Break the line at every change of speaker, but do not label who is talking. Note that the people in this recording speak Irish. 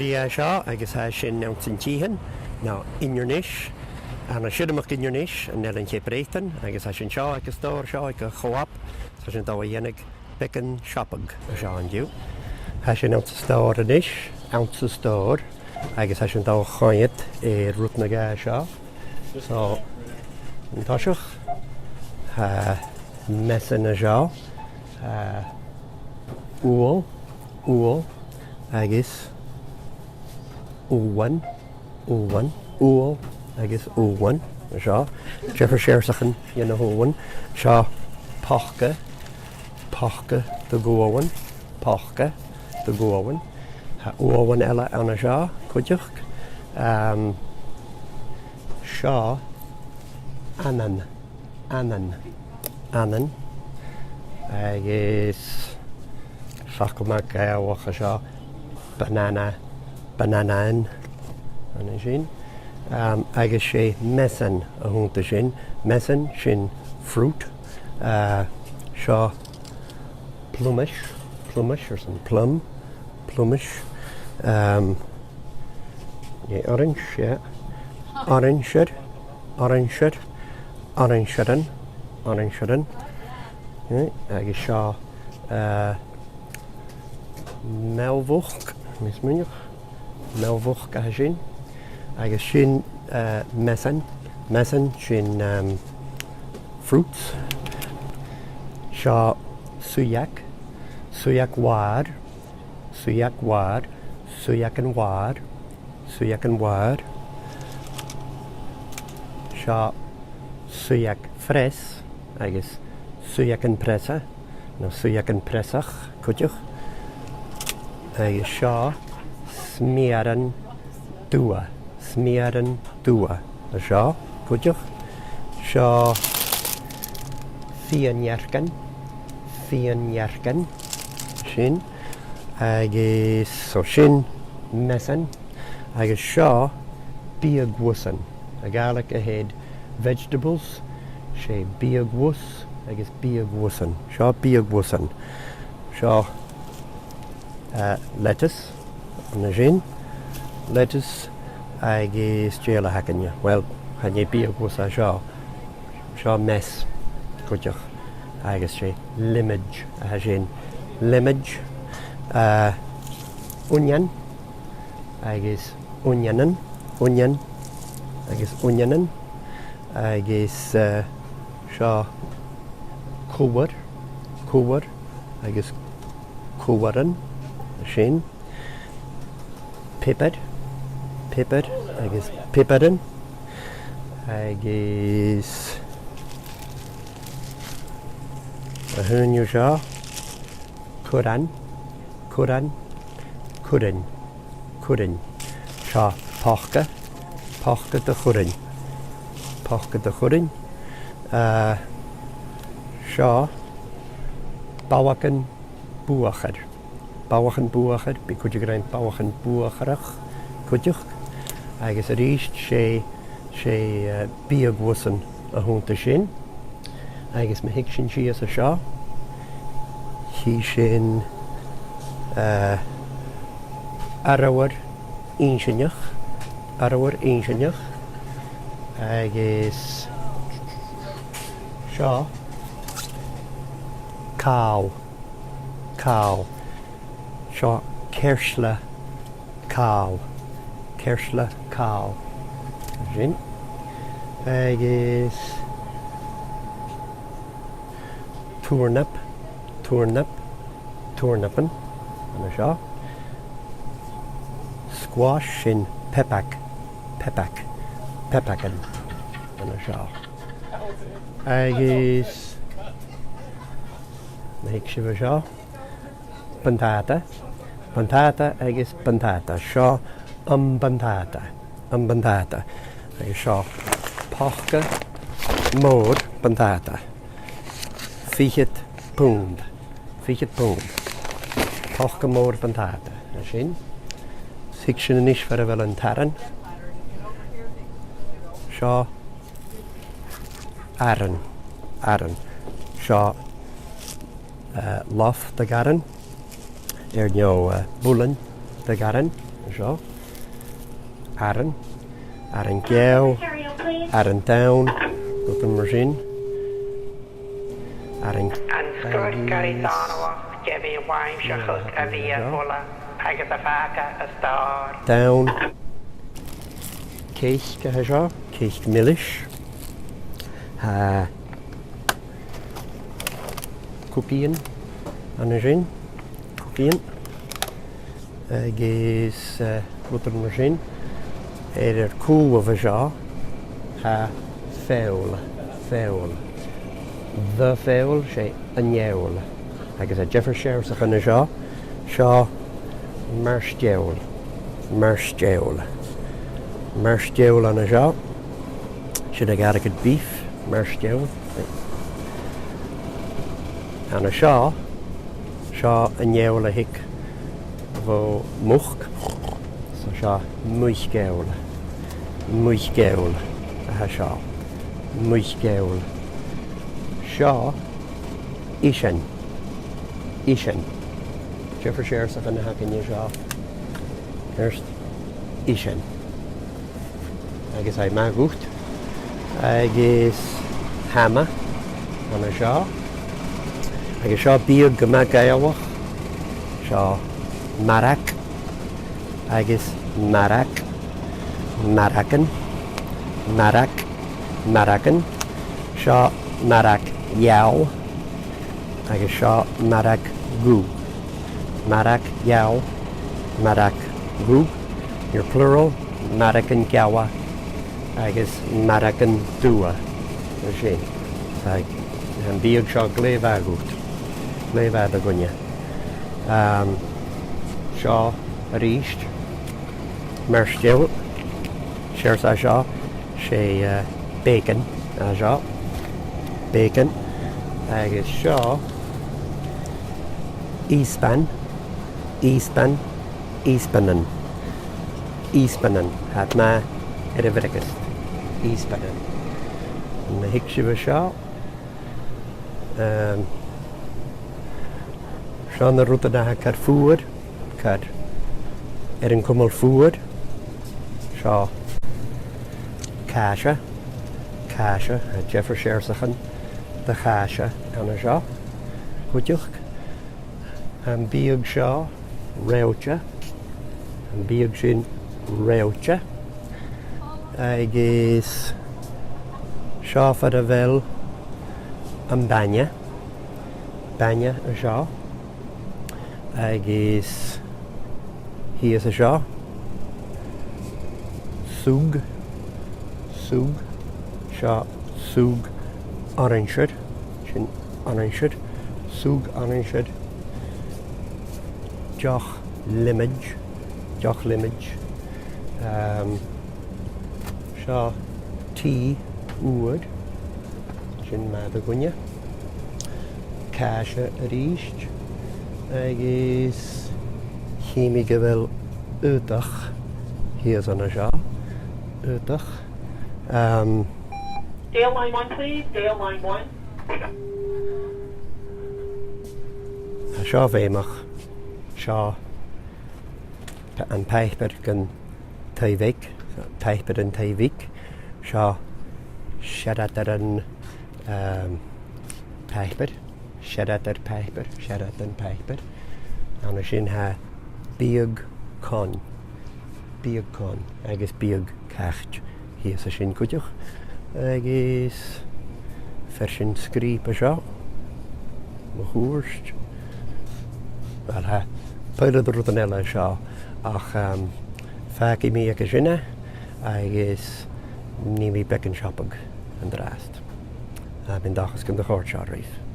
Bhí seo agus sin an t-Sìthean ná Inverness ana siadamach Inverness an Ceap Breatunn agus sin seo agus Stòr seo ag choap sa sin dá dhéananig becin shoppadh a seo an dú. Sin an Stòr inis, an Stòr agus sin dá chaid rút na gá seo. So an táiseach measan a seo úl agus úhain úl agus úhain a seo. Jeffar séirsachan dhéana úhain seo pácha do gúhain pácha do gúhain. Úhain eile anna seo chuideach. Seo anan agus sacamach gaelhacha seo bananan ana sin. Agus sé measan a thúnta sin. Measan sin fruit. Seo plumish or some plumish. Orange, yeah. Orange. Agus seo melbhuach, melbhuach a sin. Agus sin measan sin fruits. Seo suiach war. Seo suiach fres agus suiach an presa, nó suiach an presach chuideach. Agus seo measan dua a seo chuideach. Seo fianjarcan sin agus so sin measan agus seo balgan-bhuachair. A Gaelic ahead vegetables sé balgan-bhuachair agus balgan-bhuachair. Seo balgan-bhuachair. Seo lettuce na sin. Lettuce agus déala hacanne. Well, hanne balgan-bhuachair seo. Seo meas chuideach agus sé limage a sin. Limage onion agus onionan agus seo cúhar agus cúharan sin. Pepper agus pepperan agus a thuinniu seo curan seo pácha de churin. Seo balgan-buachair. Bí chuide go raibh balgan-buachaireach chuideach. Agus a ríist sé balgan-bhuachair a thúnta sin. Agus me hiic sin síos a seo. Hí sin arabhar insineach agus seo cáil seo céirsle cáil sin agus turnipan ana seo. Squash sin pepacan ana seo. Agus na hiic sibh seo batata agus batata. Seo batata agus seo pácha mór batata. Fichit pound. Pácha mór batata na sin. Hiic sin inis fer a bhfuil an taran. Seo aran. Seo lof de garan. Búlan de garan. seo. Aran geal, aran down, rúta mar sin. Aran
An scrúd garí dánaach de bhí bhaimseachas a bhí bhla agus a bhacha a Stòr.
Down. Céich go seo, céich millish. Cúpíon an sin, cúpíon. Agus rúta mar sin. Cúl a bheith seo, féil. The féil sé annéil. Agus a Jeffrey séir sa chuna seo marstéil. Marstéil anna seo. Siad a garagad beef, marstéil. Anna seo annéil a hic bhó much. So seo muisgéil. A seo. Muisgéil. Seo isan. Jeffrey séir sa chuna hacinne seo. First isan. Agus I magút. Agus hama anna seo. Agus seo bíag go mag gaelwach. Seo marac. Agus maracan. Seo marac yaw. Agus seo marac gú. Marac yaw, marac gú. Your plural, maracan gawa. Agus maracan dua. Sin. An bíag seo gléimhagút. Gléimhad a gunne. Seo a ríist. Marstéil. Séir sa seo sé bacon a seo. Bacon. Agus seo Eastbann. Eastbannan. Hat ma a bhrichas. Eastbannan. Na hic si bh seo. Seo na rúta nathe cad fuad. Cad an cummal fuad. Seo Casha, a Jeffrey séir sa chun de Casha anna seo. Chuideach. An bíag seo réilte. An bíag sin réilte. Agus seo fad a bhfuil an baine. Baine a seo. Agus híos a seo. Súg. Seo súg orangead. Sin orangead. Súg orangead. Joch limage. Seo tea úd. Sin mad a gunne. Casha a ríist. Agus chéimi go bhfuil útach. Híos anna seo. Útach.
Dale line 1, please. Dale line 1.
Seo bhéimach. Seo an taithbir gan taibhic. Taithbir an taibhic. Seo siarad ar an taithbir. Siarad ar taithbir. Anna sin ha bíag con. Agus bíag cecht. Híos a sin cuideach. Agus fer sin scríp a seo. Mo chúrst. Wel ha peilad rúd an eile seo ach feaci mí a sinne agus ní mí becin shoppadh an drást. Bhín dachas gan de chóir seo riomh.